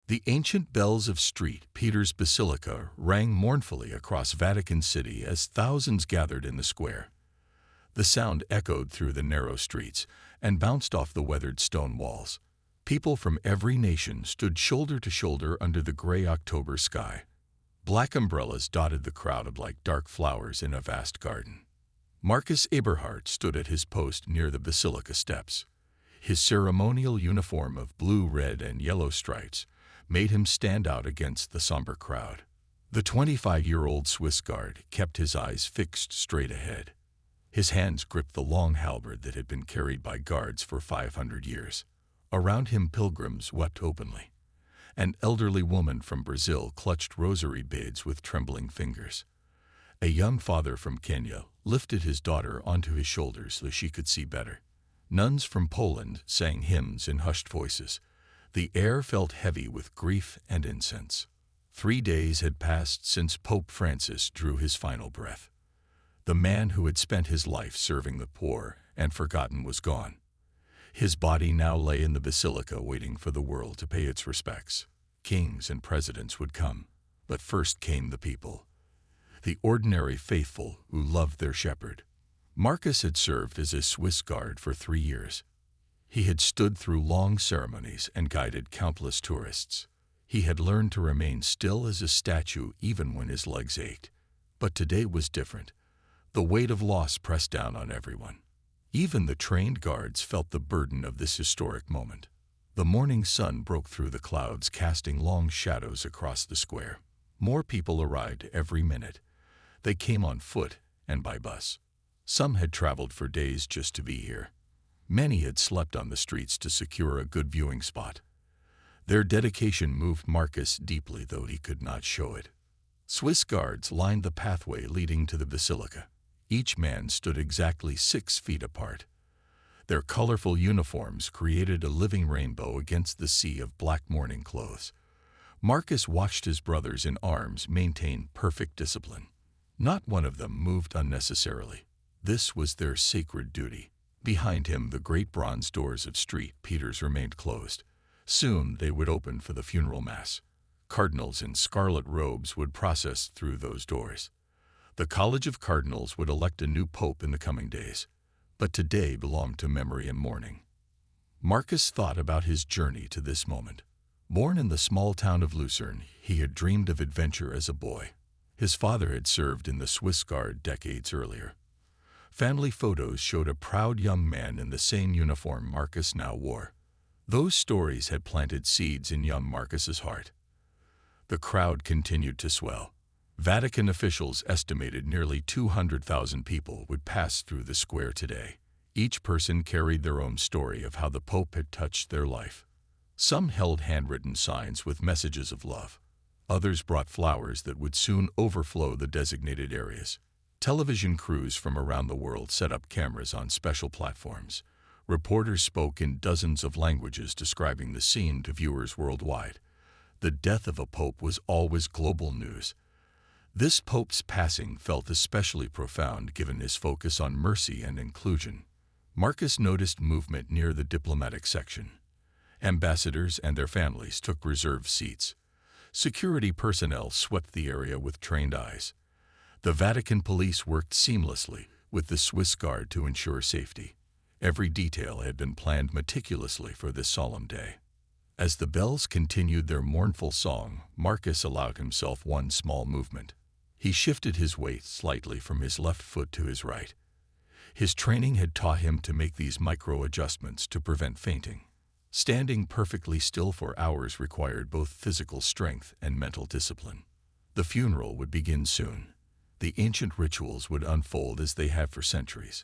The ancient bells of St. Peter's Basilica rang mournfully across Vatican City as thousands gathered in the square. The sound echoed through the narrow streets and bounced off the weathered stone walls. People from every nation stood shoulder to shoulder under the gray October sky. Black umbrellas dotted the crowd like dark flowers in a vast garden. Marcus Eberhard stood at his post near the basilica steps. His ceremonial uniform of blue, red, and yellow stripes made him stand out against the somber crowd. The 25-year-old Swiss guard kept his eyes fixed straight ahead. His hands gripped the long halberd that had been carried by guards for 500 years. Around him pilgrims wept openly. An elderly woman from Brazil clutched rosary beads with trembling fingers. A young father from Kenya lifted his daughter onto his shoulders so she could see better. Nuns from Poland sang hymns in hushed voices. The air felt heavy with grief and incense. 3 days had passed since Pope Francis drew his final breath. The man who had spent his life serving the poor and forgotten was gone. His body now lay in the basilica waiting for the world to pay its respects. Kings and presidents would come, but first came the people. The ordinary faithful who loved their shepherd. Marcus had served as a Swiss guard for 3 years. He had stood through long ceremonies and guided countless tourists. He had learned to remain still as a statue even when his legs ached. But today was different. The weight of loss pressed down on everyone. Even the trained guards felt the burden of this historic moment. The morning sun broke through the clouds, casting long shadows across the square. More people arrived every minute. They came on foot and by bus. Some had traveled for days just to be here. Many had slept on the streets to secure a good viewing spot. Their dedication moved Marcus deeply, though he could not show it. Swiss guards lined the pathway leading to the basilica. Each man stood exactly 6 feet apart. Their colorful uniforms created a living rainbow against the sea of black mourning clothes. Marcus watched his brothers in arms maintain perfect discipline. Not one of them moved unnecessarily. This was their sacred duty. Behind him, the great bronze doors of St. Peter's remained closed. Soon they would open for the funeral mass. Cardinals in scarlet robes would process through those doors. The College of Cardinals would elect a new pope in the coming days. But today belonged to memory and mourning. Marcus thought about his journey to this moment. Born in the small town of Lucerne, he had dreamed of adventure as a boy. His father had served in the Swiss Guard decades earlier. Family photos showed a proud young man in the same uniform Marcus now wore. Those stories had planted seeds in young Marcus's heart. The crowd continued to swell. Vatican officials estimated nearly 200,000 people would pass through the square today. Each person carried their own story of how the Pope had touched their life. Some held handwritten signs with messages of love. Others brought flowers that would soon overflow the designated areas. Television crews from around the world set up cameras on special platforms. Reporters spoke in dozens of languages describing the scene to viewers worldwide. The death of a pope was always global news. This pope's passing felt especially profound given his focus on mercy and inclusion. Marcus noticed movement near the diplomatic section. Ambassadors and their families took reserved seats. Security personnel swept the area with trained eyes. The Vatican police worked seamlessly with the Swiss Guard to ensure safety. Every detail had been planned meticulously for this solemn day. As the bells continued their mournful song, Marcus allowed himself one small movement. He shifted his weight slightly from his left foot to his right. His training had taught him to make these micro-adjustments to prevent fainting. Standing perfectly still for hours required both physical strength and mental discipline. The funeral would begin soon. The ancient rituals would unfold as they have for centuries.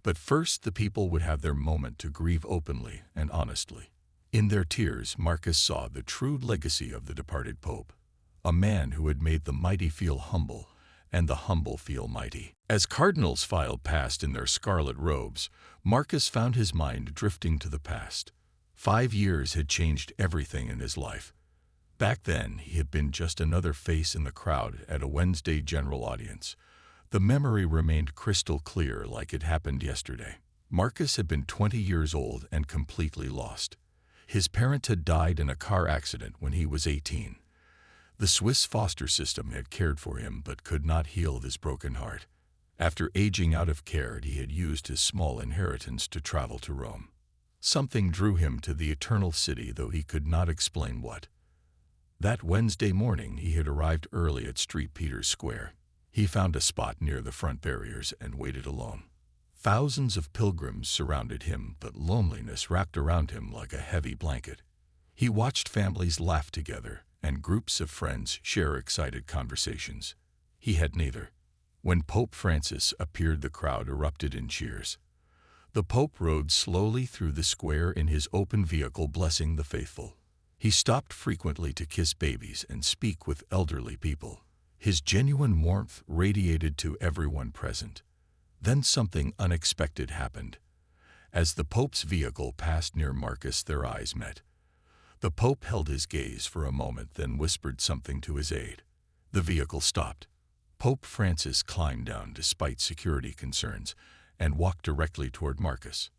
But first, the people would have their moment to grieve openly and honestly. In their tears, Marcus saw the true legacy of the departed pope, a man who had made the mighty feel humble and the humble feel mighty. As cardinals filed past in their scarlet robes, Marcus found his mind drifting to the past. 5 years had changed everything in his life. Back then, he had been just another face in the crowd at a Wednesday general audience. The memory remained crystal clear like it happened yesterday. Marcus had been 20 years old and completely lost. His parents had died in a car accident when he was 18. The Swiss foster system had cared for him but could not heal his broken heart. After aging out of care, he had used his small inheritance to travel to Rome. Something drew him to the Eternal City, though he could not explain what. That Wednesday morning, he had arrived early at St. Peter's Square. He found a spot near the front barriers and waited alone. Thousands of pilgrims surrounded him, but loneliness wrapped around him like a heavy blanket. He watched families laugh together and groups of friends share excited conversations. He had neither. When Pope Francis appeared, the crowd erupted in cheers. The Pope rode slowly through the square in his open vehicle, blessing the faithful. He stopped frequently to kiss babies and speak with elderly people. His genuine warmth radiated to everyone present. Then something unexpected happened. As the Pope's vehicle passed near Marcus, their eyes met. The Pope held his gaze for a moment, then whispered something to his aide. The vehicle stopped. Pope Francis climbed down despite security concerns and walked directly toward Marcus.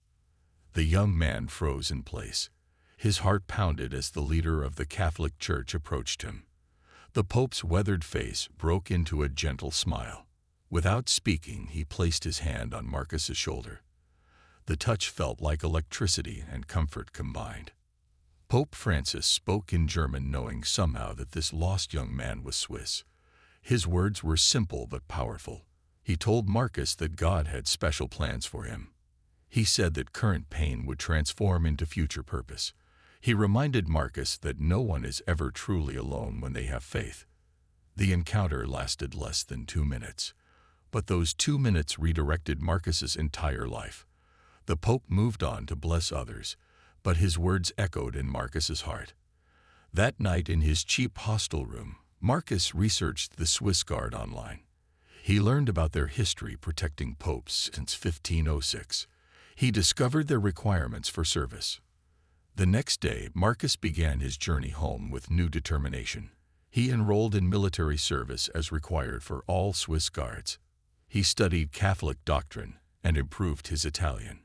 The young man froze in place. His heart pounded as the leader of the Catholic Church approached him. The Pope's weathered face broke into a gentle smile. Without speaking, he placed his hand on Marcus's shoulder. The touch felt like electricity and comfort combined. Pope Francis spoke in German, knowing somehow that this lost young man was Swiss. His words were simple but powerful. He told Marcus that God had special plans for him. He said that current pain would transform into future purpose. He reminded Marcus that no one is ever truly alone when they have faith. The encounter lasted less than 2 minutes, but those 2 minutes redirected Marcus's entire life. The Pope moved on to bless others, but his words echoed in Marcus's heart. That night in his cheap hostel room, Marcus researched the Swiss Guard online. He learned about their history protecting popes since 1506. He discovered their requirements for service. The next day, Marcus began his journey home with new determination. He enrolled in military service as required for all Swiss guards. He studied Catholic doctrine and improved his Italian.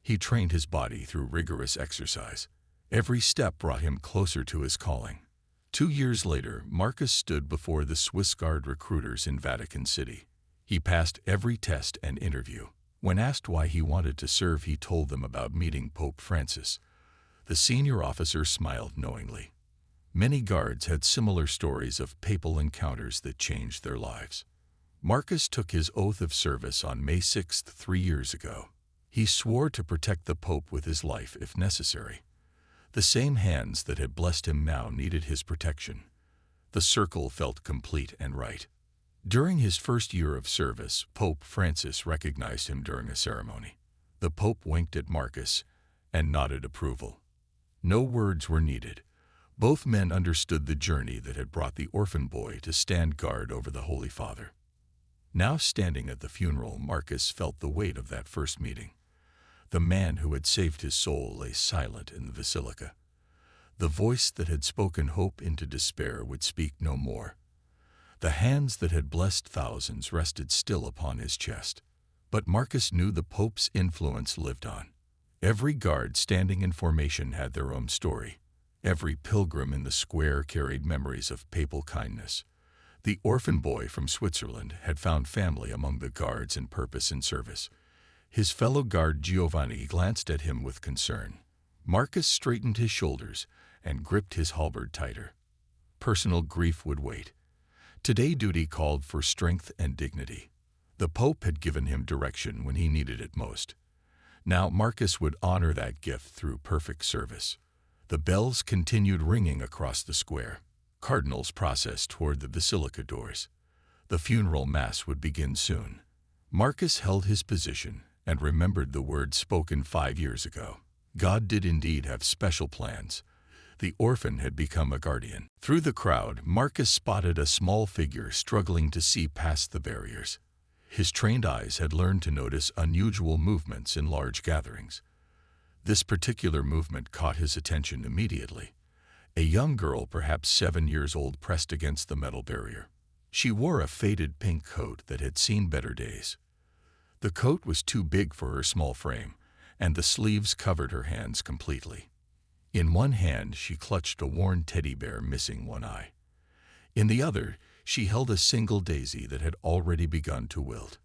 He trained his body through rigorous exercise. Every step brought him closer to his calling. 2 years later, Marcus stood before the Swiss Guard recruiters in Vatican City. He passed every test and interview. When asked why he wanted to serve, he told them about meeting Pope Francis. The senior officer smiled knowingly. Many guards had similar stories of papal encounters that changed their lives. Marcus took his oath of service on May 6, 3 years ago. He swore to protect the Pope with his life if necessary. The same hands that had blessed him now needed his protection. The circle felt complete and right. During his first year of service, Pope Francis recognized him during a ceremony. The Pope winked at Marcus and nodded approval. No words were needed. Both men understood the journey that had brought the orphan boy to stand guard over the Holy Father. Now standing at the funeral, Marcus felt the weight of that first meeting. The man who had saved his soul lay silent in the basilica. The voice that had spoken hope into despair would speak no more. The hands that had blessed thousands rested still upon his chest. But Marcus knew the Pope's influence lived on. Every guard standing in formation had their own story. Every pilgrim in the square carried memories of papal kindness. The orphan boy from Switzerland had found family among the guards and purpose in service. His fellow guard Giovanni glanced at him with concern. Marcus straightened his shoulders and gripped his halberd tighter. Personal grief would wait. Today duty called for strength and dignity. The Pope had given him direction when he needed it most. Now Marcus would honor that gift through perfect service. The bells continued ringing across the square. Cardinals processed toward the basilica doors. The funeral mass would begin soon. Marcus held his position and remembered the words spoken 5 years ago. God did indeed have special plans. The orphan had become a guardian. Through the crowd, Marcus spotted a small figure struggling to see past the barriers. His trained eyes had learned to notice unusual movements in large gatherings. This particular movement caught his attention immediately. A young girl, perhaps 7 years old, pressed against the metal barrier. She wore a faded pink coat that had seen better days. The coat was too big for her small frame, and the sleeves covered her hands completely. In one hand, she clutched a worn teddy bear missing one eye. In the other, she held a single daisy that had already begun to wilt.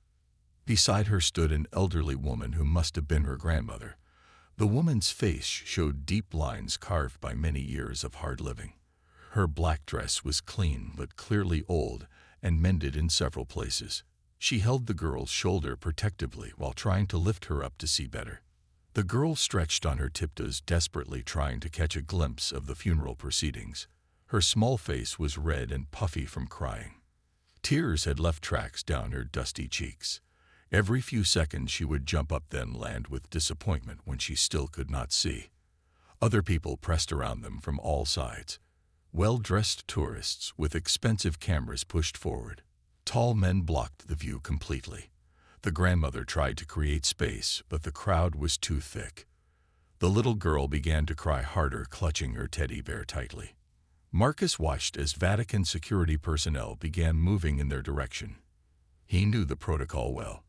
Beside her stood an elderly woman who must have been her grandmother. The woman's face showed deep lines carved by many years of hard living. Her black dress was clean but clearly old and mended in several places. She held the girl's shoulder protectively while trying to lift her up to see better. The girl stretched on her tiptoes, desperately trying to catch a glimpse of the funeral proceedings. Her small face was red and puffy from crying. Tears had left tracks down her dusty cheeks. Every few seconds she would jump up, then land with disappointment when she still could not see. Other people pressed around them from all sides. Well-dressed tourists with expensive cameras pushed forward. Tall men blocked the view completely. The grandmother tried to create space, but the crowd was too thick. The little girl began to cry harder, clutching her teddy bear tightly. Marcus watched as Vatican security personnel began moving in their direction. He knew the protocol well.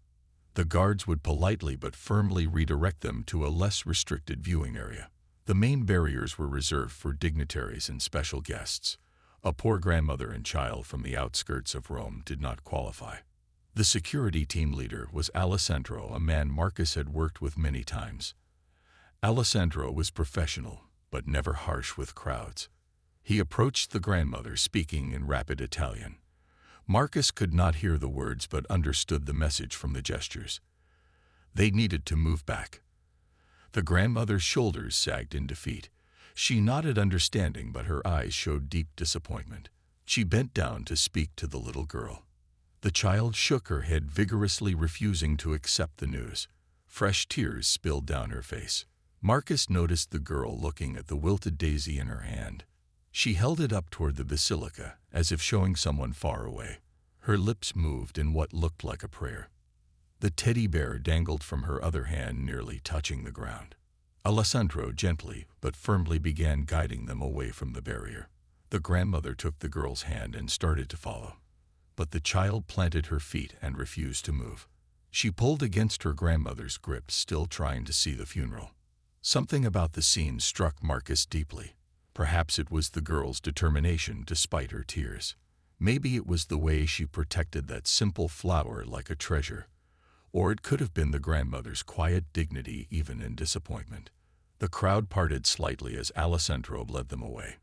The guards would politely but firmly redirect them to a less restricted viewing area. The main barriers were reserved for dignitaries and special guests. A poor grandmother and child from the outskirts of Rome did not qualify. The security team leader was Alessandro, a man Marcus had worked with many times. Alessandro was professional, but never harsh with crowds. He approached the grandmother, speaking in rapid Italian. Marcus could not hear the words but understood the message from the gestures. They needed to move back. The grandmother's shoulders sagged in defeat. She nodded understanding, but her eyes showed deep disappointment. She bent down to speak to the little girl. The child shook her head vigorously, refusing to accept the news. Fresh tears spilled down her face. Marcus noticed the girl looking at the wilted daisy in her hand. She held it up toward the basilica, as if showing someone far away. Her lips moved in what looked like a prayer. The teddy bear dangled from her other hand, nearly touching the ground. Alessandro gently but firmly began guiding them away from the barrier. The grandmother took the girl's hand and started to follow. But the child planted her feet and refused to move. She pulled against her grandmother's grip, still trying to see the funeral. Something about the scene struck Marcus deeply. Perhaps it was the girl's determination despite her tears. Maybe it was the way she protected that simple flower like a treasure. Or it could have been the grandmother's quiet dignity even in disappointment. The crowd parted slightly as Alessandro led them away.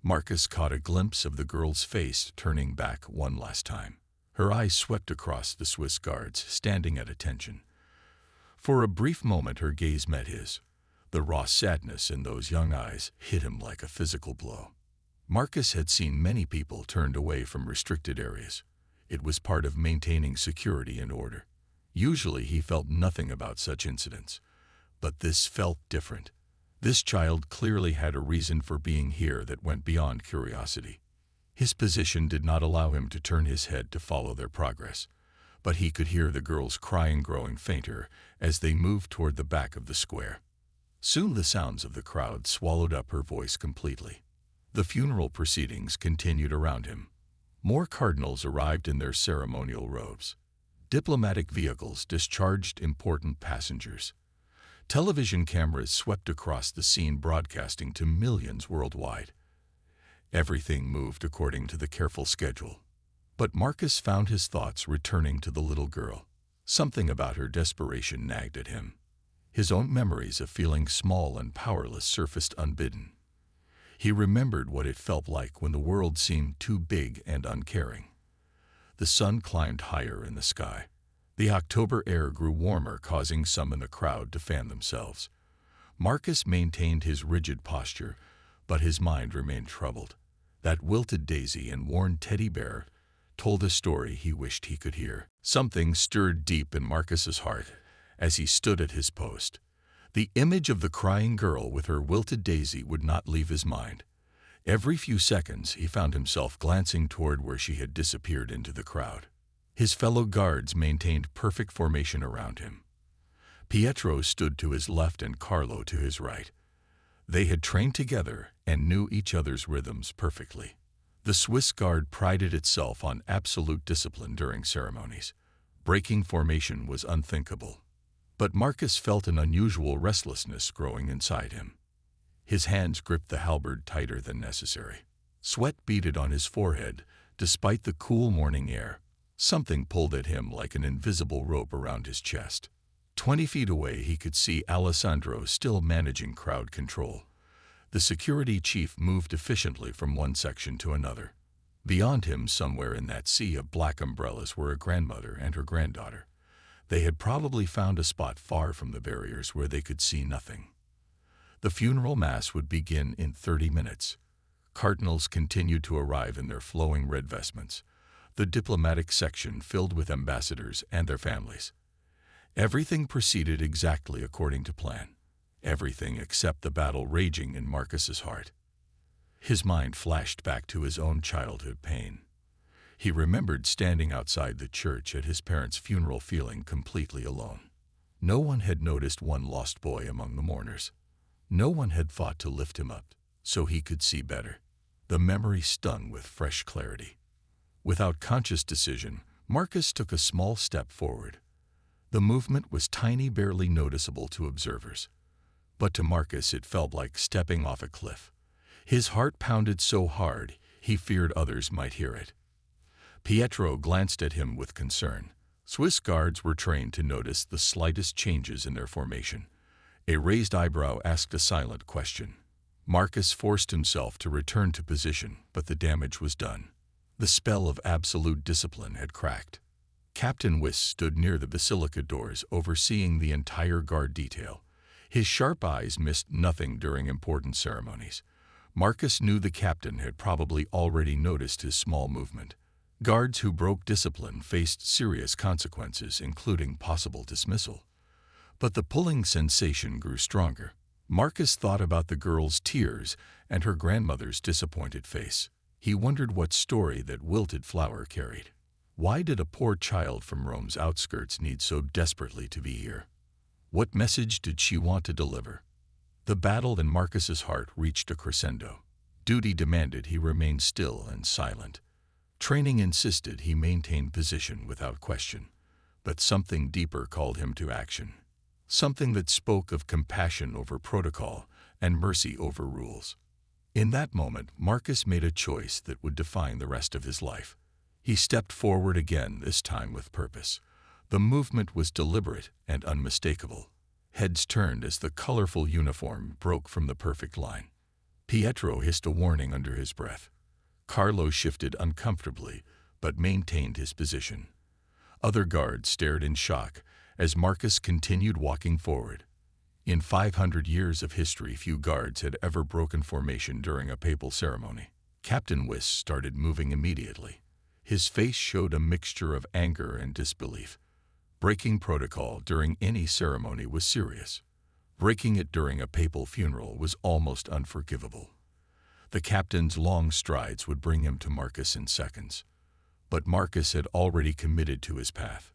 Marcus caught a glimpse of the girl's face, turning back one last time. Her eyes swept across the Swiss guards, standing at attention. For a brief moment her gaze met his. The raw sadness in those young eyes hit him like a physical blow. Marcus had seen many people turned away from restricted areas. It was part of maintaining security and order. Usually he felt nothing about such incidents. But this felt different. This child clearly had a reason for being here that went beyond curiosity. His position did not allow him to turn his head to follow their progress, but he could hear the girls crying growing fainter as they moved toward the back of the square. Soon the sounds of the crowd swallowed up her voice completely. The funeral proceedings continued around him. More cardinals arrived in their ceremonial robes. Diplomatic vehicles discharged important passengers. Television cameras swept across the scene, broadcasting to millions worldwide. Everything moved according to the careful schedule. But Marcus found his thoughts returning to the little girl. Something about her desperation nagged at him. His own memories of feeling small and powerless surfaced unbidden. He remembered what it felt like when the world seemed too big and uncaring. The sun climbed higher in the sky. The October air grew warmer, causing some in the crowd to fan themselves. Marcus maintained his rigid posture, but his mind remained troubled. That wilted daisy and worn teddy bear told a story he wished he could hear. Something stirred deep in Marcus's heart as he stood at his post. The image of the crying girl with her wilted daisy would not leave his mind. Every few seconds he found himself glancing toward where she had disappeared into the crowd. His fellow guards maintained perfect formation around him. Pietro stood to his left and Carlo to his right. They had trained together and knew each other's rhythms perfectly. The Swiss Guard prided itself on absolute discipline during ceremonies. Breaking formation was unthinkable. But Marcus felt an unusual restlessness growing inside him. His hands gripped the halberd tighter than necessary. Sweat beaded on his forehead, despite the cool morning air. Something pulled at him like an invisible rope around his chest. 20 feet away, he could see Alessandro still managing crowd control. The security chief moved efficiently from one section to another. Beyond him, somewhere in that sea of black umbrellas, were a grandmother and her granddaughter. They had probably found a spot far from the barriers where they could see nothing. The funeral mass would begin in 30 minutes. Cardinals continued to arrive in their flowing red vestments, the diplomatic section filled with ambassadors and their families. Everything proceeded exactly according to plan. Everything except the battle raging in Marcus's heart. His mind flashed back to his own childhood pain. He remembered standing outside the church at his parents' funeral feeling completely alone. No one had noticed one lost boy among the mourners. No one had thought to lift him up so he could see better. The memory stung with fresh clarity. Without conscious decision, Marcus took a small step forward. The movement was tiny, barely noticeable to observers. But to Marcus it felt like stepping off a cliff. His heart pounded so hard he feared others might hear it. Pietro glanced at him with concern. Swiss guards were trained to notice the slightest changes in their formation. A raised eyebrow asked a silent question. Marcus forced himself to return to position, but the damage was done. The spell of absolute discipline had cracked. Captain Wyss stood near the basilica doors, overseeing the entire guard detail. His sharp eyes missed nothing during important ceremonies. Marcus knew the captain had probably already noticed his small movement. Guards who broke discipline faced serious consequences, including possible dismissal. But the pulling sensation grew stronger. Marcus thought about the girl's tears and her grandmother's disappointed face. He wondered what story that wilted flower carried. Why did a poor child from Rome's outskirts need so desperately to be here? What message did she want to deliver? The battle in Marcus's heart reached a crescendo. Duty demanded he remain still and silent. Training insisted he maintain position without question. But something deeper called him to action. Something that spoke of compassion over protocol and mercy over rules. In that moment, Marcus made a choice that would define the rest of his life. He stepped forward again, this time with purpose. The movement was deliberate and unmistakable. Heads turned as the colorful uniform broke from the perfect line. Pietro hissed a warning under his breath. Carlo shifted uncomfortably, but maintained his position. Other guards stared in shock as Marcus continued walking forward. In 500 years of history, few guards had ever broken formation during a papal ceremony. Captain Wyss started moving immediately. His face showed a mixture of anger and disbelief. Breaking protocol during any ceremony was serious. Breaking it during a papal funeral was almost unforgivable. The captain's long strides would bring him to Marcus in seconds. But Marcus had already committed to his path.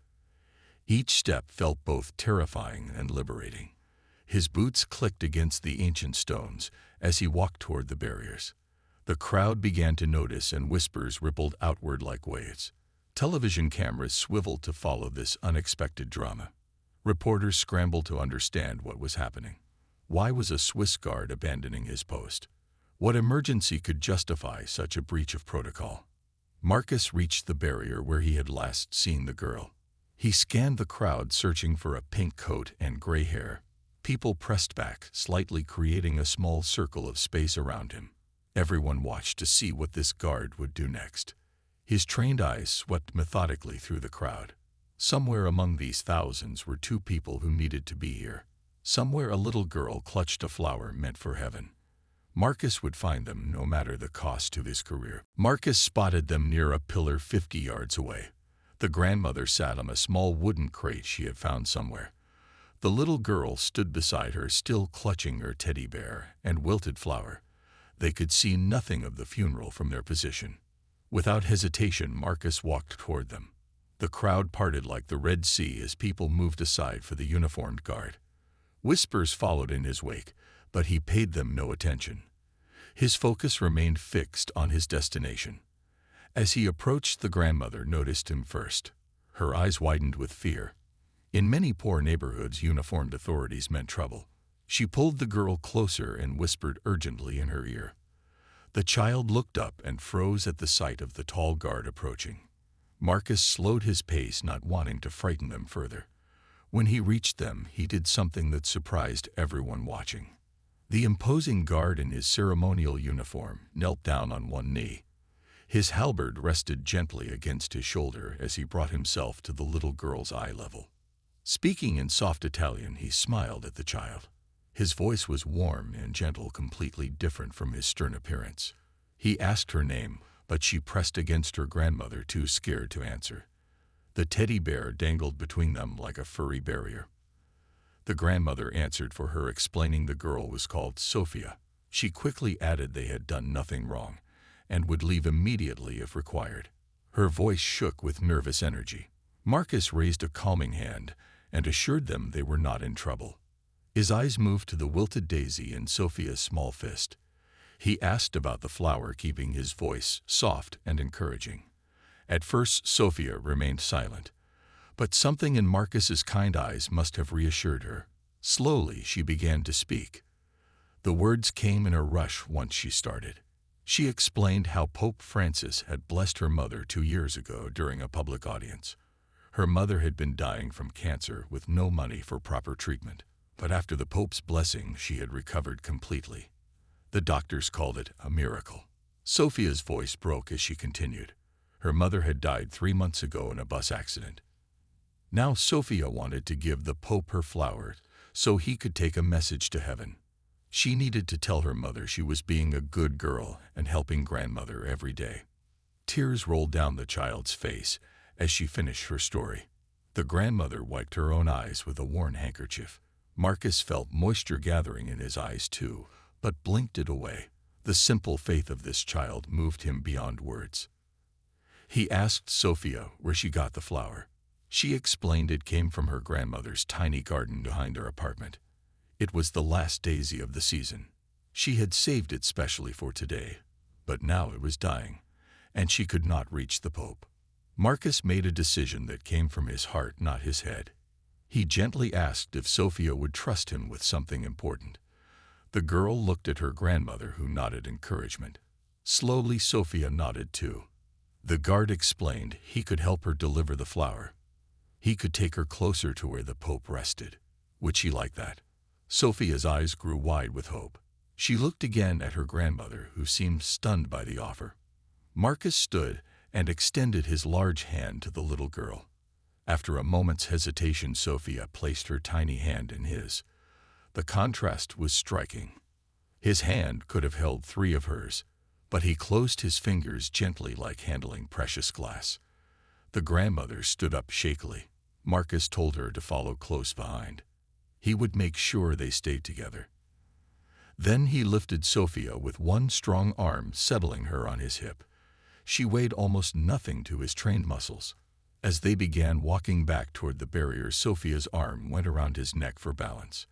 Each step felt both terrifying and liberating. His boots clicked against the ancient stones as he walked toward the barriers. The crowd began to notice, and whispers rippled outward like waves. Television cameras swiveled to follow this unexpected drama. Reporters scrambled to understand what was happening. Why was a Swiss guard abandoning his post? What emergency could justify such a breach of protocol? Marcus reached the barrier where he had last seen the girl. He scanned the crowd, searching for a pink coat and gray hair. People pressed back, slightly, creating a small circle of space around him. Everyone watched to see what this guard would do next. His trained eyes swept methodically through the crowd. Somewhere among these thousands were two people who needed to be here. Somewhere a little girl clutched a flower meant for heaven. Marcus would find them, no matter the cost to his career. Marcus spotted them near a pillar 50 yards away. The grandmother sat on a small wooden crate she had found somewhere. The little girl stood beside her, still clutching her teddy bear and wilted flower. They could see nothing of the funeral from their position. Without hesitation, Marcus walked toward them. The crowd parted like the Red Sea as people moved aside for the uniformed guard. Whispers followed in his wake, but he paid them no attention. His focus remained fixed on his destination. As he approached, the grandmother noticed him first. Her eyes widened with fear. In many poor neighborhoods, uniformed authorities meant trouble. She pulled the girl closer and whispered urgently in her ear. The child looked up and froze at the sight of the tall guard approaching. Marcus slowed his pace, not wanting to frighten them further. When he reached them, he did something that surprised everyone watching. The imposing guard in his ceremonial uniform knelt down on one knee. His halberd rested gently against his shoulder as he brought himself to the little girl's eye level. Speaking in soft Italian, he smiled at the child. His voice was warm and gentle, completely different from his stern appearance. He asked her name, but she pressed against her grandmother, too scared to answer. The teddy bear dangled between them like a furry barrier. The grandmother answered for her, explaining the girl was called Sophia. She quickly added they had done nothing wrong and would leave immediately if required. Her voice shook with nervous energy. Marcus raised a calming hand and assured them they were not in trouble. His eyes moved to the wilted daisy in Sophia's small fist. He asked about the flower, keeping his voice soft and encouraging. At first, Sophia remained silent, but something in Marcus's kind eyes must have reassured her. Slowly, she began to speak. The words came in a rush once she started. She explained how Pope Francis had blessed her mother 2 years ago during a public audience. Her mother had been dying from cancer with no money for proper treatment, but after the Pope's blessing, she had recovered completely. The doctors called it a miracle. Sophia's voice broke as she continued. Her mother had died 3 months ago in a bus accident. Now Sophia wanted to give the Pope her flower so he could take a message to heaven. She needed to tell her mother she was being a good girl and helping grandmother every day. Tears rolled down the child's face as she finished her story. The grandmother wiped her own eyes with a worn handkerchief. Marcus felt moisture gathering in his eyes too, but blinked it away. The simple faith of this child moved him beyond words. He asked Sophia where she got the flower. She explained it came from her grandmother's tiny garden behind her apartment. It was the last daisy of the season. She had saved it specially for today, but now it was dying, and she could not reach the Pope. Marcus made a decision that came from his heart, not his head. He gently asked if Sophia would trust him with something important. The girl looked at her grandmother, who nodded encouragement. Slowly, Sophia nodded too. The guard explained he could help her deliver the flower. He could take her closer to where the Pope rested. Would she like that? Sophia's eyes grew wide with hope. She looked again at her grandmother, who seemed stunned by the offer. Marcus stood and extended his large hand to the little girl. After a moment's hesitation, Sophia placed her tiny hand in his. The contrast was striking. His hand could have held 3 of hers, but he closed his fingers gently, like handling precious glass. The grandmother stood up shakily. Marcus told her to follow close behind. He would make sure they stayed together. Then he lifted Sophia with one strong arm, settling her on his hip. She weighed almost nothing to his trained muscles. As they began walking back toward the barrier, Sophia's arm went around his neck for balance.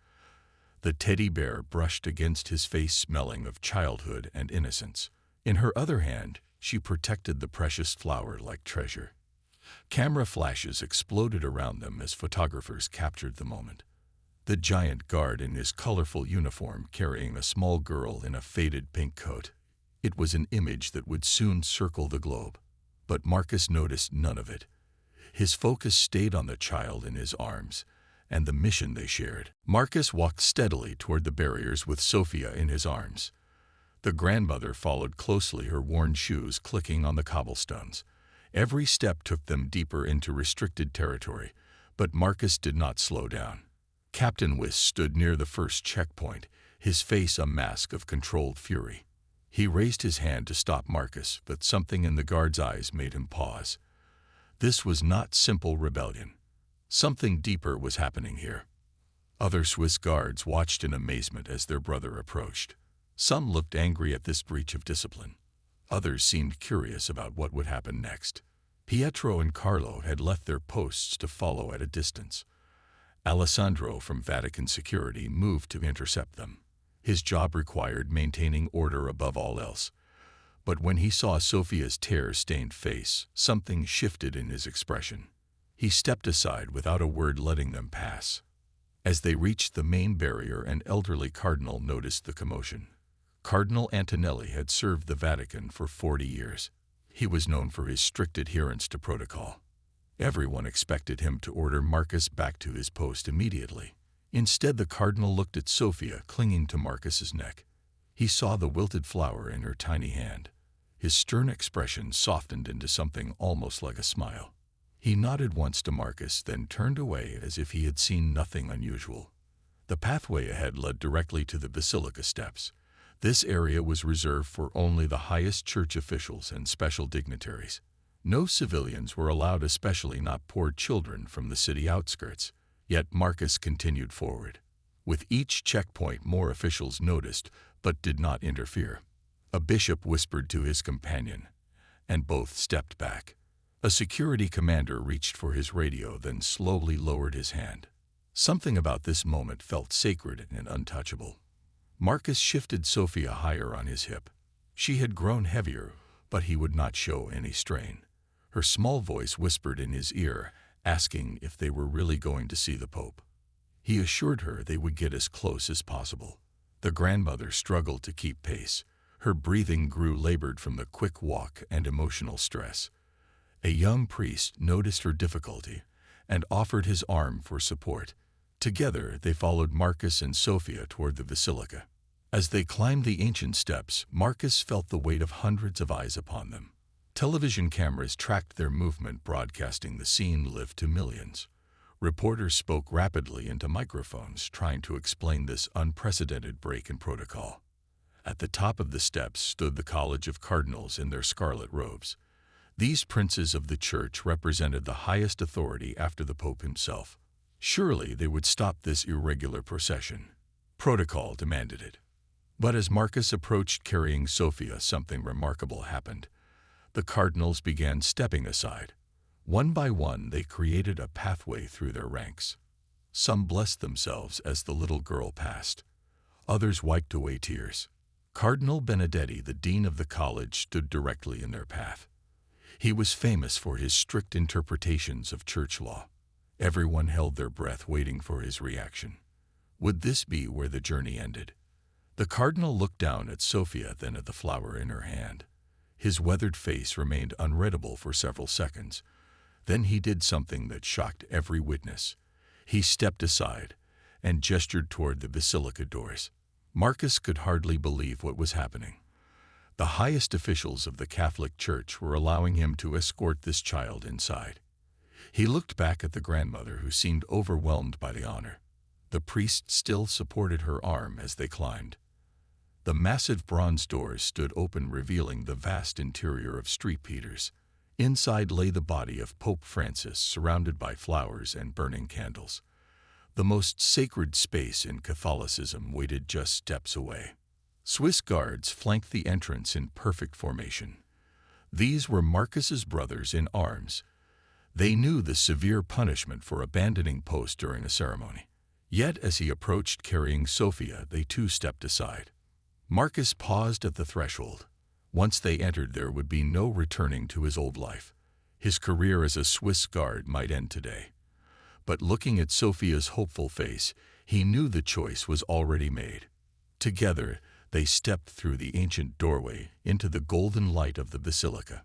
The teddy bear brushed against his face, smelling of childhood and innocence. In her other hand, she protected the precious flower like treasure. Camera flashes exploded around them as photographers captured the moment. The giant guard in his colorful uniform carrying a small girl in a faded pink coat. It was an image that would soon circle the globe. But Marcus noticed none of it. His focus stayed on the child in his arms and the mission they shared. Marcus walked steadily toward the barriers with Sophia in his arms. The grandmother followed closely, her worn shoes clicking on the cobblestones. Every step took them deeper into restricted territory, but Marcus did not slow down. Captain Wiss stood near the first checkpoint, his face a mask of controlled fury. He raised his hand to stop Marcus, but something in the guard's eyes made him pause. This was not simple rebellion. Something deeper was happening here. Other Swiss guards watched in amazement as their brother approached. Some looked angry at this breach of discipline. Others seemed curious about what would happen next. Pietro and Carlo had left their posts to follow at a distance. Alessandro from Vatican security moved to intercept them. His job required maintaining order above all else. But when he saw Sophia's tear-stained face, something shifted in his expression. He stepped aside without a word, letting them pass. As they reached the main barrier, an elderly cardinal noticed the commotion. Cardinal Antonelli had served the Vatican for 40 years. He was known for his strict adherence to protocol. Everyone expected him to order Marcus back to his post immediately. Instead, the cardinal looked at Sophia clinging to Marcus's neck. He saw the wilted flower in her tiny hand. His stern expression softened into something almost like a smile. He nodded once to Marcus, then turned away as if he had seen nothing unusual. The pathway ahead led directly to the basilica steps. This area was reserved for only the highest church officials and special dignitaries. No civilians were allowed, especially not poor children from the city outskirts. Yet Marcus continued forward. With each checkpoint, more officials noticed, but did not interfere. A bishop whispered to his companion, and both stepped back. A security commander reached for his radio, then slowly lowered his hand. Something about this moment felt sacred and untouchable. Marcus shifted Sophia higher on his hip. She had grown heavier, but he would not show any strain. Her small voice whispered in his ear, asking if they were really going to see the Pope. He assured her they would get as close as possible. The grandmother struggled to keep pace. Her breathing grew labored from the quick walk and emotional stress. A young priest noticed her difficulty and offered his arm for support. Together, they followed Marcus and Sophia toward the basilica. As they climbed the ancient steps, Marcus felt the weight of hundreds of eyes upon them. Television cameras tracked their movement, broadcasting the scene live to millions. Reporters spoke rapidly into microphones, trying to explain this unprecedented break in protocol. At the top of the steps stood the College of Cardinals in their scarlet robes. These princes of the church represented the highest authority after the Pope himself. Surely they would stop this irregular procession. Protocol demanded it. But as Marcus approached carrying Sophia, something remarkable happened. The cardinals began stepping aside. One by one, they created a pathway through their ranks. Some blessed themselves as the little girl passed. Others wiped away tears. Cardinal Benedetti, the dean of the college, stood directly in their path. He was famous for his strict interpretations of church law. Everyone held their breath, waiting for his reaction. Would this be where the journey ended? The cardinal looked down at Sophia, then at the flower in her hand. His weathered face remained unreadable for several seconds. Then he did something that shocked every witness. He stepped aside and gestured toward the basilica doors. Marcus could hardly believe what was happening. The highest officials of the Catholic Church were allowing him to escort this child inside. He looked back at the grandmother, who seemed overwhelmed by the honor. The priest still supported her arm as they climbed. The massive bronze doors stood open, revealing the vast interior of St. Peter's. Inside lay the body of Pope Francis, surrounded by flowers and burning candles. The most sacred space in Catholicism waited just steps away. Swiss guards flanked the entrance in perfect formation. These were Marcus's brothers in arms. They knew the severe punishment for abandoning post during a ceremony. Yet as he approached carrying Sophia, they too stepped aside. Marcus paused at the threshold. Once they entered, there would be no returning to his old life. His career as a Swiss guard might end today. But looking at Sophia's hopeful face, he knew the choice was already made. Together, they stepped through the ancient doorway into the golden light of the basilica.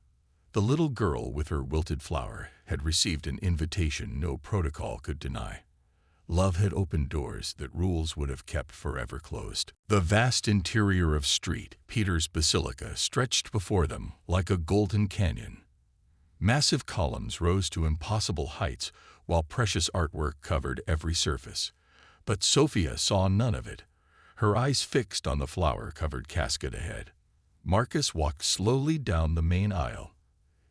The little girl with her wilted flower had received an invitation no protocol could deny. Love had opened doors that rules would have kept forever closed. The vast interior of St. Peter's Basilica stretched before them like a golden canyon. Massive columns rose to impossible heights, while precious artwork covered every surface. But Sophia saw none of it, her eyes fixed on the flower-covered casket ahead. Marcus walked slowly down the main aisle.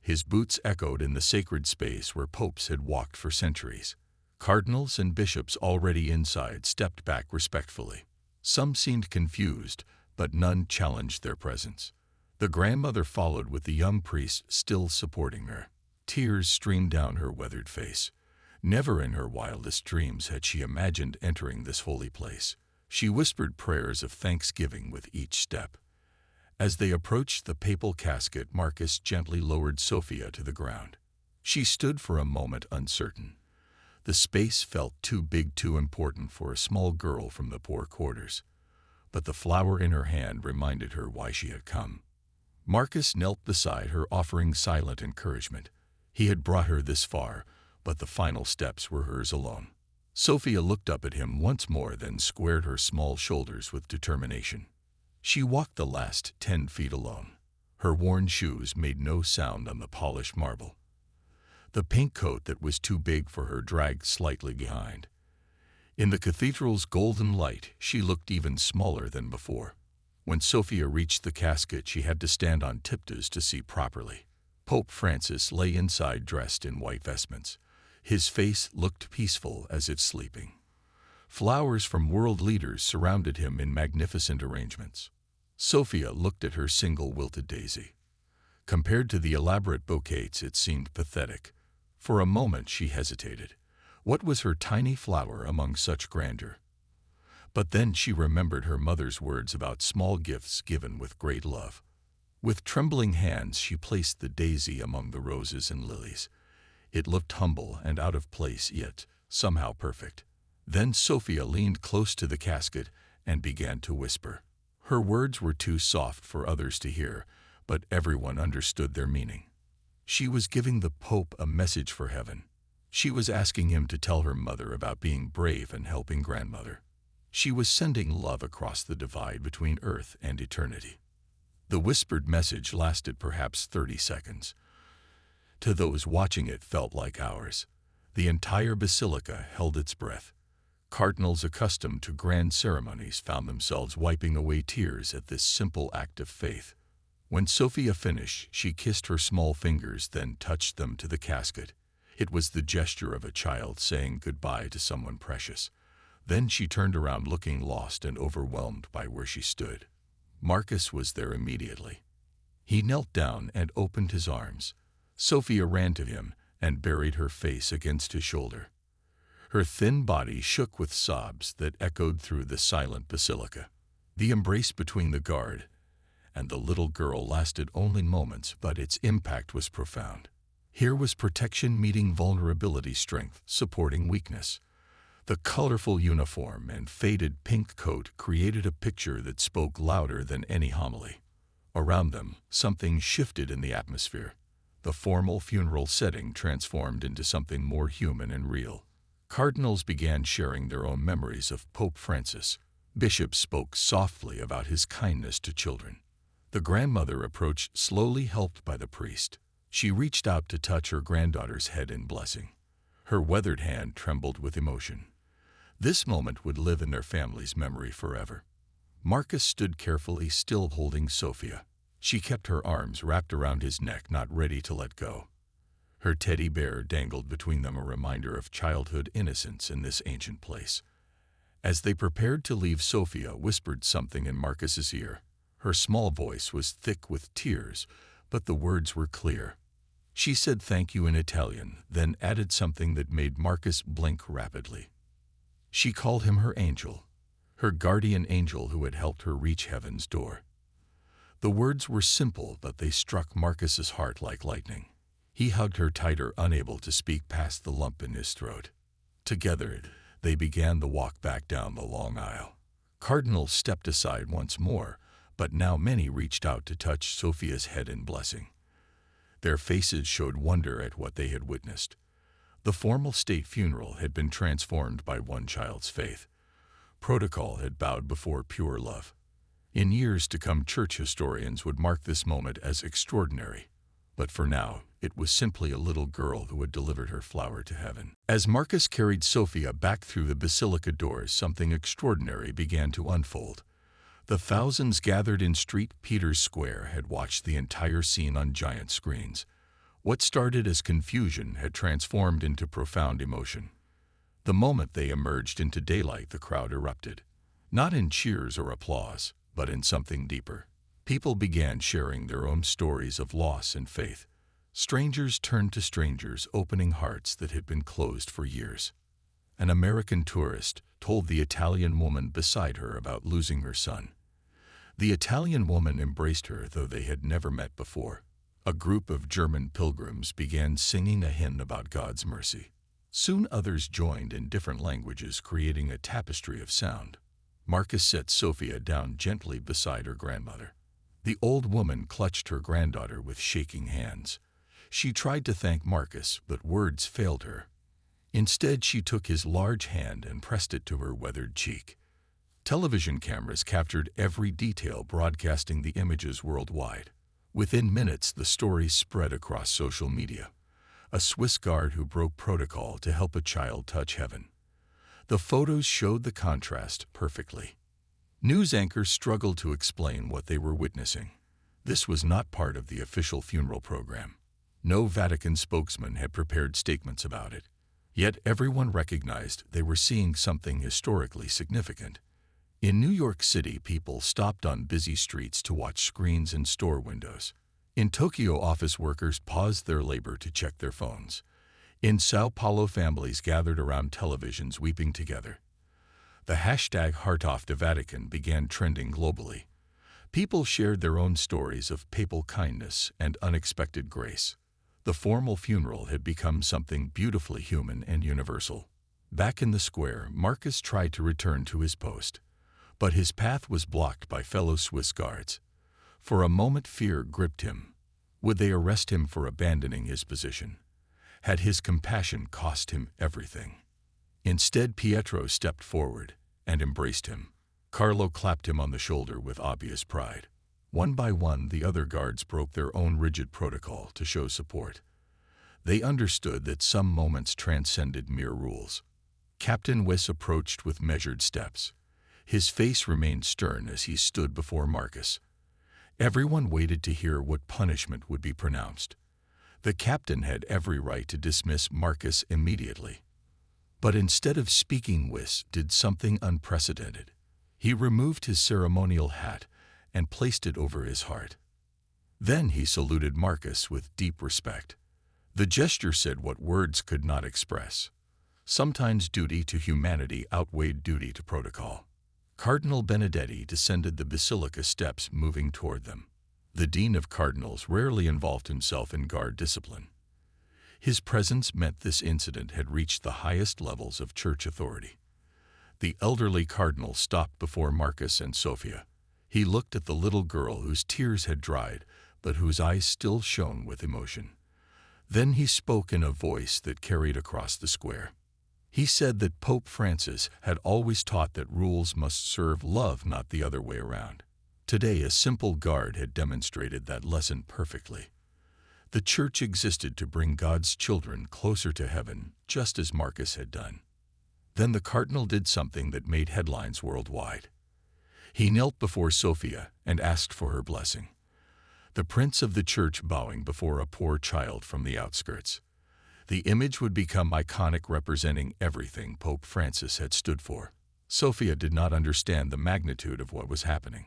His boots echoed in the sacred space where popes had walked for centuries. Cardinals and bishops already inside stepped back respectfully. Some seemed confused, but none challenged their presence. The grandmother followed, with the young priest still supporting her. Tears streamed down her weathered face. Never in her wildest dreams had she imagined entering this holy place. She whispered prayers of thanksgiving with each step. As they approached the papal casket, Marcus gently lowered Sophia to the ground. She stood for a moment uncertain. The space felt too big, too important for a small girl from the poor quarters. But the flower in her hand reminded her why she had come. Marcus knelt beside her, offering silent encouragement. He had brought her this far, but the final steps were hers alone. Sophia looked up at him once more, then squared her small shoulders with determination. She walked the last 10 feet alone. Her worn shoes made no sound on the polished marble. The pink coat that was too big for her dragged slightly behind. In the cathedral's golden light, she looked even smaller than before. When Sophia reached the casket, she had to stand on tiptoes to see properly. Pope Francis lay inside, dressed in white vestments. His face looked peaceful, as if sleeping. Flowers from world leaders surrounded him in magnificent arrangements. Sophia looked at her single wilted daisy. Compared to the elaborate bouquets, it seemed pathetic. For a moment she hesitated. What was her tiny flower among such grandeur? But then she remembered her mother's words about small gifts given with great love. With trembling hands she placed the daisy among the roses and lilies. It looked humble and out of place, yet somehow perfect. Then Sophia leaned close to the casket and began to whisper. Her words were too soft for others to hear, but everyone understood their meaning. She was giving the Pope a message for heaven. She was asking him to tell her mother about being brave and helping grandmother. She was sending love across the divide between earth and eternity. The whispered message lasted perhaps 30 seconds. To those watching, it felt like hours. The entire basilica held its breath. Cardinals accustomed to grand ceremonies found themselves wiping away tears at this simple act of faith. When Sophia finished, she kissed her small fingers, then touched them to the casket. It was the gesture of a child saying goodbye to someone precious. Then she turned around, looking lost and overwhelmed by where she stood. Marcus was there immediately. He knelt down and opened his arms. Sophia ran to him and buried her face against his shoulder. Her thin body shook with sobs that echoed through the silent basilica. The embrace between the guard and the little girl lasted only moments, but its impact was profound. Here was protection meeting vulnerability, strength supporting weakness. The colorful uniform and faded pink coat created a picture that spoke louder than any homily. Around them, something shifted in the atmosphere. The formal funeral setting transformed into something more human and real. Cardinals began sharing their own memories of Pope Francis. Bishops spoke softly about his kindness to children. The grandmother approached slowly, helped by the priest. She reached out to touch her granddaughter's head in blessing. Her weathered hand trembled with emotion. This moment would live in their family's memory forever. Marcus stood carefully, still holding Sophia. She kept her arms wrapped around his neck, not ready to let go. Her teddy bear dangled between them, a reminder of childhood innocence in this ancient place. As they prepared to leave, Sophia whispered something in Marcus's ear. Her small voice was thick with tears, but the words were clear. She said thank you in Italian, then added something that made Marcus blink rapidly. She called him her angel, her guardian angel who had helped her reach heaven's door. The words were simple, but they struck Marcus's heart like lightning. He hugged her tighter, unable to speak past the lump in his throat. Together, they began the walk back down the long aisle. Cardinals stepped aside once more, but now many reached out to touch Sophia's head in blessing. Their faces showed wonder at what they had witnessed. The formal state funeral had been transformed by one child's faith. Protocol had bowed before pure love. In years to come, church historians would mark this moment as extraordinary. But for now, it was simply a little girl who had delivered her flower to heaven. As Marcus carried Sophia back through the basilica doors, something extraordinary began to unfold. The thousands gathered in St. Peter's Square had watched the entire scene on giant screens. What started as confusion had transformed into profound emotion. The moment they emerged into daylight, the crowd erupted. Not in cheers or applause, but in something deeper. People began sharing their own stories of loss and faith. Strangers turned to strangers, opening hearts that had been closed for years. An American tourist told the Italian woman beside her about losing her son. The Italian woman embraced her, though they had never met before. A group of German pilgrims began singing a hymn about God's mercy. Soon others joined in different languages, creating a tapestry of sound. Marcus set Sophia down gently beside her grandmother. The old woman clutched her granddaughter with shaking hands. She tried to thank Marcus, but words failed her. Instead, she took his large hand and pressed it to her weathered cheek. Television cameras captured every detail, broadcasting the images worldwide. Within minutes, the story spread across social media. A Swiss guard who broke protocol to help a child touch heaven. The photos showed the contrast perfectly. News anchors struggled to explain what they were witnessing. This was not part of the official funeral program. No Vatican spokesman had prepared statements about it. Yet everyone recognized they were seeing something historically significant. In New York City, people stopped on busy streets to watch screens in store windows. In Tokyo, office workers paused their labor to check their phones. In Sao Paulo, families gathered around televisions weeping together. The hashtag #HeartOfTheVatican began trending globally. People shared their own stories of papal kindness and unexpected grace. The formal funeral had become something beautifully human and universal. Back in the square, Marcus tried to return to his post, but his path was blocked by fellow Swiss guards. For a moment, fear gripped him. Would they arrest him for abandoning his position? Had his compassion cost him everything? Instead, Pietro stepped forward and embraced him. Carlo clapped him on the shoulder with obvious pride. One by one, the other guards broke their own rigid protocol to show support. They understood that some moments transcended mere rules. Captain Wyss approached with measured steps. His face remained stern as he stood before Marcus. Everyone waited to hear what punishment would be pronounced. The captain had every right to dismiss Marcus immediately. But instead of speaking, Wyss did something unprecedented. He removed his ceremonial hat and placed it over his heart. Then he saluted Marcus with deep respect. The gesture said what words could not express. Sometimes duty to humanity outweighed duty to protocol. Cardinal Benedetti descended the basilica steps, moving toward them. The Dean of Cardinals rarely involved himself in guard discipline. His presence meant this incident had reached the highest levels of church authority. The elderly cardinal stopped before Marcus and Sophia. He looked at the little girl whose tears had dried, but whose eyes still shone with emotion. Then he spoke in a voice that carried across the square. He said that Pope Francis had always taught that rules must serve love, not the other way around. Today, a simple guard had demonstrated that lesson perfectly. The Church existed to bring God's children closer to heaven, just as Marcus had done. Then the cardinal did something that made headlines worldwide. He knelt before Sophia and asked for her blessing. The prince of the church bowing before a poor child from the outskirts. The image would become iconic, representing everything Pope Francis had stood for. Sophia did not understand the magnitude of what was happening,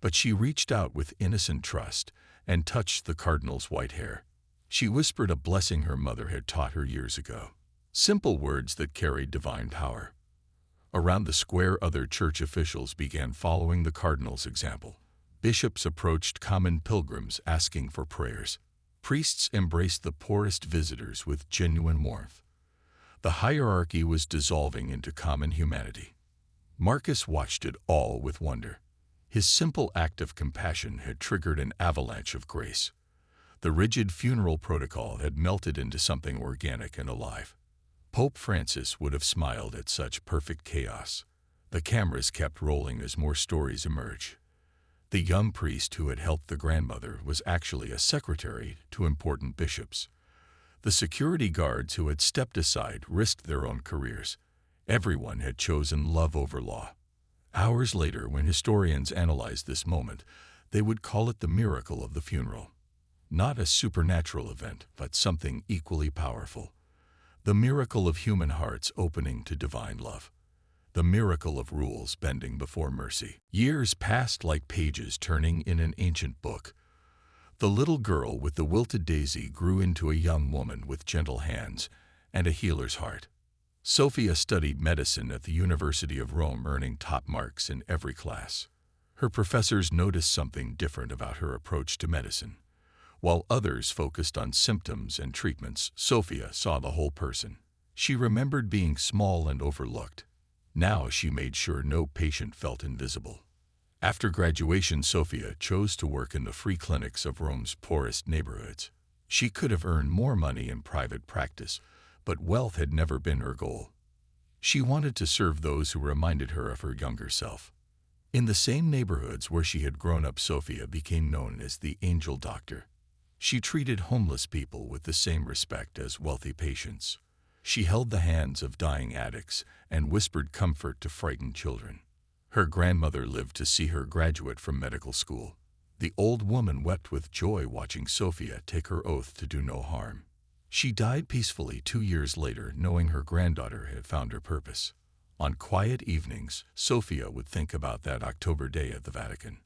but she reached out with innocent trust and touched the cardinal's white hair. She whispered a blessing her mother had taught her years ago. Simple words that carried divine power. Around the square, other church officials began following the cardinal's example. Bishops approached common pilgrims asking for prayers. Priests embraced the poorest visitors with genuine warmth. The hierarchy was dissolving into common humanity. Marcus watched it all with wonder. His simple act of compassion had triggered an avalanche of grace. The rigid funeral protocol had melted into something organic and alive. Pope Francis would have smiled at such perfect chaos. The cameras kept rolling as more stories emerged. The young priest who had helped the grandmother was actually a secretary to important bishops. The security guards who had stepped aside risked their own careers. Everyone had chosen love over law. Hours later, when historians analyzed this moment, they would call it the miracle of the funeral. Not a supernatural event, but something equally powerful. The miracle of human hearts opening to divine love. The miracle of rules bending before mercy. Years passed like pages turning in an ancient book. The little girl with the wilted daisy grew into a young woman with gentle hands and a healer's heart. Sophia studied medicine at the University of Rome, earning top marks in every class. Her professors noticed something different about her approach to medicine. While others focused on symptoms and treatments, Sophia saw the whole person. She remembered being small and overlooked. Now she made sure no patient felt invisible. After graduation, Sophia chose to work in the free clinics of Rome's poorest neighborhoods. She could have earned more money in private practice, but wealth had never been her goal. She wanted to serve those who reminded her of her younger self. In the same neighborhoods where she had grown up, Sophia became known as the angel doctor. She treated homeless people with the same respect as wealthy patients. She held the hands of dying addicts and whispered comfort to frightened children. Her grandmother lived to see her graduate from medical school. The old woman wept with joy watching Sophia take her oath to do no harm. She died peacefully 2 years later, knowing her granddaughter had found her purpose. On quiet evenings, Sophia would think about that October day at the Vatican.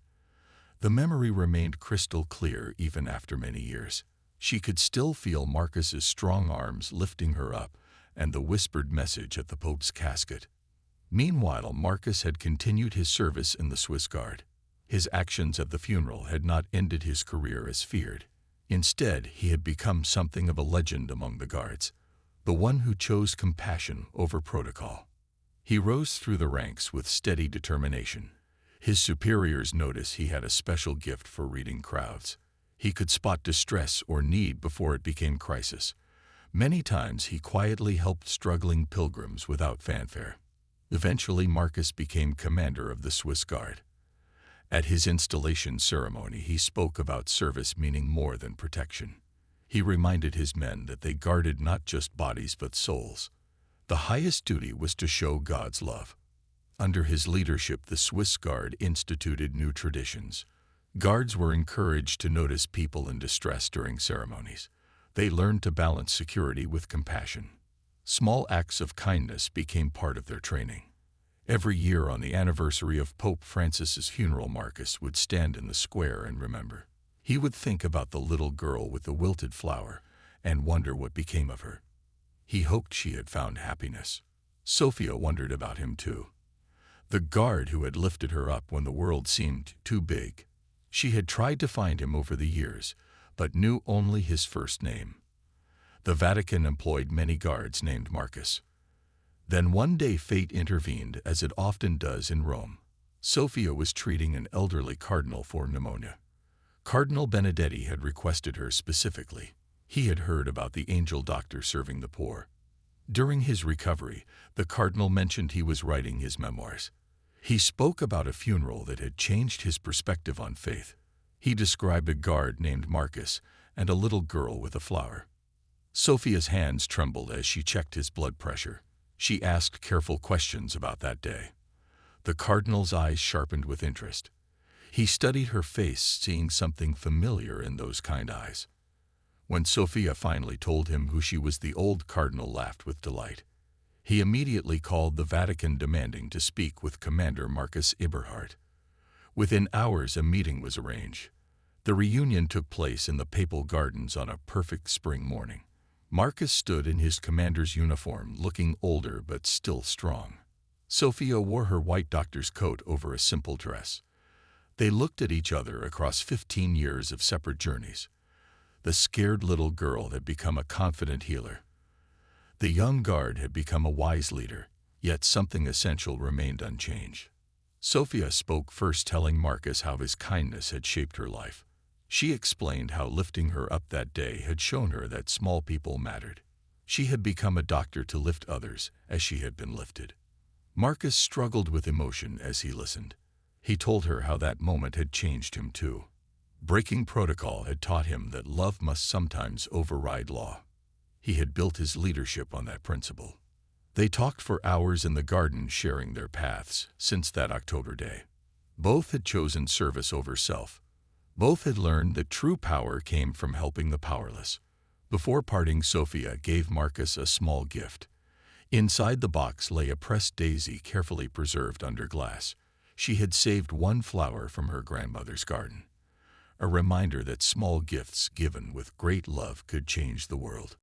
The memory remained crystal clear even after many years. She could still feel Marcus's strong arms lifting her up and the whispered message at the Pope's casket. Meanwhile, Marcus had continued his service in the Swiss Guard. His actions at the funeral had not ended his career as feared. Instead, he had become something of a legend among the guards, the one who chose compassion over protocol. He rose through the ranks with steady determination. His superiors noticed he had a special gift for reading crowds. He could spot distress or need before it became crisis. Many times he quietly helped struggling pilgrims without fanfare. Eventually, Marcus became commander of the Swiss Guard. At his installation ceremony, he spoke about service meaning more than protection. He reminded his men that they guarded not just bodies but souls. The highest duty was to show God's love. Under his leadership, the Swiss Guard instituted new traditions. Guards were encouraged to notice people in distress during ceremonies. They learned to balance security with compassion. Small acts of kindness became part of their training. Every year on the anniversary of Pope Francis's funeral, Marcus would stand in the square and remember. He would think about the little girl with the wilted flower and wonder what became of her. He hoped she had found happiness. Sophia wondered about him too. The guard who had lifted her up when the world seemed too big. She had tried to find him over the years, but knew only his first name. The Vatican employed many guards named Marcus. Then one day fate intervened, as it often does in Rome. Sophia was treating an elderly cardinal for pneumonia. Cardinal Benedetti had requested her specifically. He had heard about the angel doctor serving the poor. During his recovery, the cardinal mentioned he was writing his memoirs. He spoke about a funeral that had changed his perspective on faith. He described a guard named Marcus and a little girl with a flower. Sophia's hands trembled as she checked his blood pressure. She asked careful questions about that day. The cardinal's eyes sharpened with interest. He studied her face, seeing something familiar in those kind eyes. When Sophia finally told him who she was, the old cardinal laughed with delight. He immediately called the Vatican, demanding to speak with Commander Marcus Eberhard. Within hours, a meeting was arranged. The reunion took place in the papal gardens on a perfect spring morning. Marcus stood in his commander's uniform, looking older but still strong. Sophia wore her white doctor's coat over a simple dress. They looked at each other across 15 years of separate journeys. The scared little girl had become a confident healer. The young guard had become a wise leader, yet something essential remained unchanged. Sophia spoke first, telling Marcus how his kindness had shaped her life. She explained how lifting her up that day had shown her that small people mattered. She had become a doctor to lift others as she had been lifted. Marcus struggled with emotion as he listened. He told her how that moment had changed him too. Breaking protocol had taught him that love must sometimes override law. He had built his leadership on that principle. They talked for hours in the garden, sharing their paths since that October day. Both had chosen service over self. Both had learned that true power came from helping the powerless. Before parting, Sophia gave Marcus a small gift. Inside the box lay a pressed daisy carefully preserved under glass. She had saved one flower from her grandmother's garden. A reminder that small gifts given with great love could change the world.